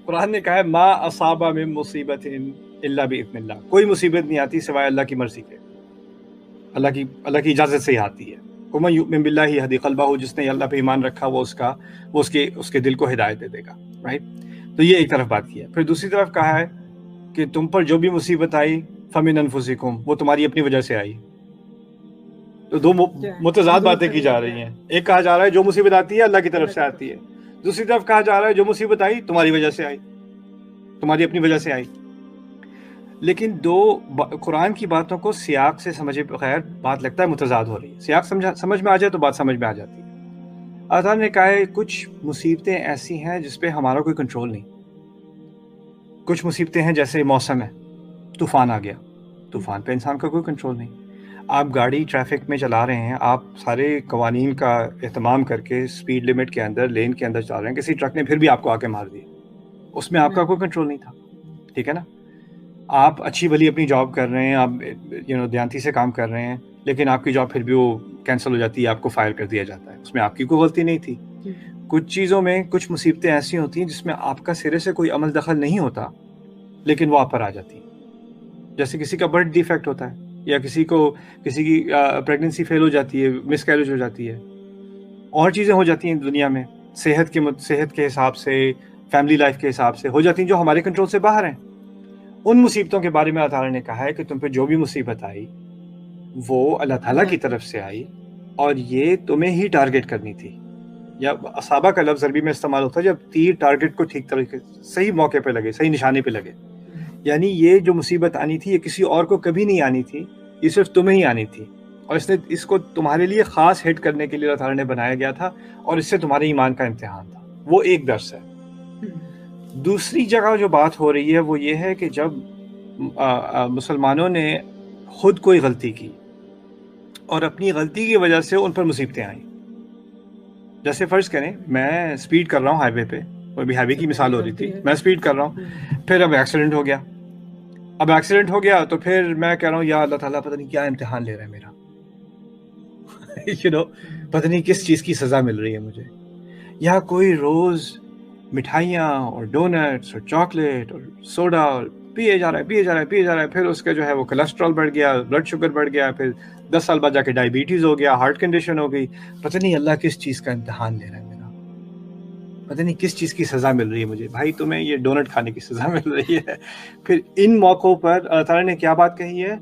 قرآن نے کہا ہے ما اصاب من مصیبت الا باذن اللہ، کوئی مصیبت نہیں آتی سوائے اللہ کی مرضی کے، اللہ کی اجازت سے ہی آتی ہے۔ ومن یؤمن باللہ یہدی قلبہ، جس نے اللہ پہ ایمان رکھا وہ اس کے دل کو ہدایت دے دے گا، رائٹ؟ تو یہ ایک طرف بات کی ہے۔ پھر دوسری طرف کہا ہے کہ تم پر جو بھی مصیبت آئی فمن انفسکم، وہ تمہاری اپنی وجہ سے آئی۔ تو دو متضاد باتیں کی جا رہی ہیں۔ ایک کہا جا رہا ہے جو مصیبت آتی ہے اللہ کی طرف سے آتی ہے، دوسری طرف کہا جا رہا ہے جو مصیبت آئی تمہاری وجہ سے آئی، تمہاری اپنی وجہ سے آئی۔ لیکن قرآن کی باتوں کو سیاق سے سمجھے بغیر بات لگتا ہے متضاد ہو رہی ہے۔ سیاق سمجھ میں آ جائے تو بات سمجھ میں آ جاتی ہے۔ اللہ تعالیٰ نے کہا ہے کچھ مصیبتیں ایسی ہیں جس پہ ہمارا کوئی کنٹرول نہیں۔ کچھ مصیبتیں ہیں جیسے موسم ہے، طوفان آ گیا، طوفان پہ انسان کا کوئی کنٹرول نہیں۔ آپ گاڑی ٹریفک میں چلا رہے ہیں، آپ سارے قوانین کا اہتمام کر کے اسپیڈ لمٹ کے اندر، لین کے اندر چلا رہے ہیں، کسی ٹرک نے پھر بھی آپ کو آ کے مار دیا، اس میں آپ کا کوئی کنٹرول نہیں تھا، ٹھیک ہے نا؟ آپ اچھی بھلی اپنی جاب کر رہے ہیں، آپ دیانتی سے کام کر رہے ہیں، لیکن آپ کی جاب پھر بھی وہ کینسل ہو جاتی ہے، آپ کو فائر کر دیا جاتا ہے، اس میں آپ کی کوئی غلطی نہیں تھی۔ کچھ چیزوں میں کچھ مصیبتیں ایسی ہوتی ہیں جس میں آپ کا سرے سے کوئی عمل دخل نہیں ہوتا، لیکن وہ آپ پر آ جاتی ہیں۔ جیسے کسی کا برتھ ڈیفیکٹ ہوتا ہے، یا کسی کی پریگننسی فیل ہو جاتی ہے، مس کیریج ہو جاتی ہے، اور چیزیں ہو جاتی ہیں دنیا میں صحت کے حساب سے، فیملی لائف کے حساب سے ہو جاتی ہیں جو ہمارے کنٹرول سے باہر ہیں۔ ان مصیبتوں کے بارے میں اللہ تعالیٰ نے کہا ہے کہ تم پہ جو بھی مصیبت آئی وہ اللہ تعالیٰ کی طرف سے آئی، اور یہ تمہیں ہی ٹارگٹ کرنی تھی۔ یا اصابہ کا لفظ عربی میں استعمال ہوتا ہے جب تیر ٹارگٹ کو ٹھیک طریقے صحیح موقع پہ لگے، صحیح نشانے پہ لگے، یعنی یہ جو مصیبت آنی تھی یہ کسی اور کو کبھی نہیں آنی تھی، یہ صرف تمہیں ہی آنی تھی، اور اس کو تمہارے لیے خاص ہٹ کرنے کے لیے اللہ تعالیٰ نے بنایا گیا تھا، اور اس سے تمہارے ایمان کا امتحان تھا۔ وہ ایک درس ہے۔ دوسری جگہ جو بات ہو رہی ہے وہ یہ ہے کہ جب مسلمانوں نے خود کوئی غلطی کی اور اپنی غلطی کی وجہ سے ان پر مصیبتیں آئیں، جیسے فرض کریں میں اسپیڈ کر رہا ہوں ہائی وے پہ، وہ بھی ہائی وے کی مثال ہو رہی تھی، میں اسپیڈ کر رہا ہوں، پھر اب ایکسیڈنٹ ہو گیا، تو پھر میں کہہ رہا ہوں یا اللہ تعالیٰ پتہ نہیں کیا امتحان لے رہا ہے میرا پتہ نہیں کس چیز کی سزا مل رہی ہے مجھے۔ یا کوئی روز مٹھائیاں اور ڈونٹس اور چاکلیٹ اور سوڈا اور پیے جا رہا ہے، پھر اس کا جو ہے وہ کولیسٹرول بڑھ گیا، بلڈ شوگر بڑھ گیا، پھر 10 سال بعد جا کے ڈائبٹیز ہو گیا، ہارٹ کنڈیشن ہو گئی، پتہ نہیں اللہ کس چیز کا امتحان لے رہا ہے میرا، پتہ نہیں کس چیز کی سزا مل رہی ہے مجھے۔ بھائی تمہیں یہ ڈونٹ کھانے کی سزا مل رہی ہے۔ پھر ان موقعوں پر اللہ تعالیٰ نے کیا بات کہی ہے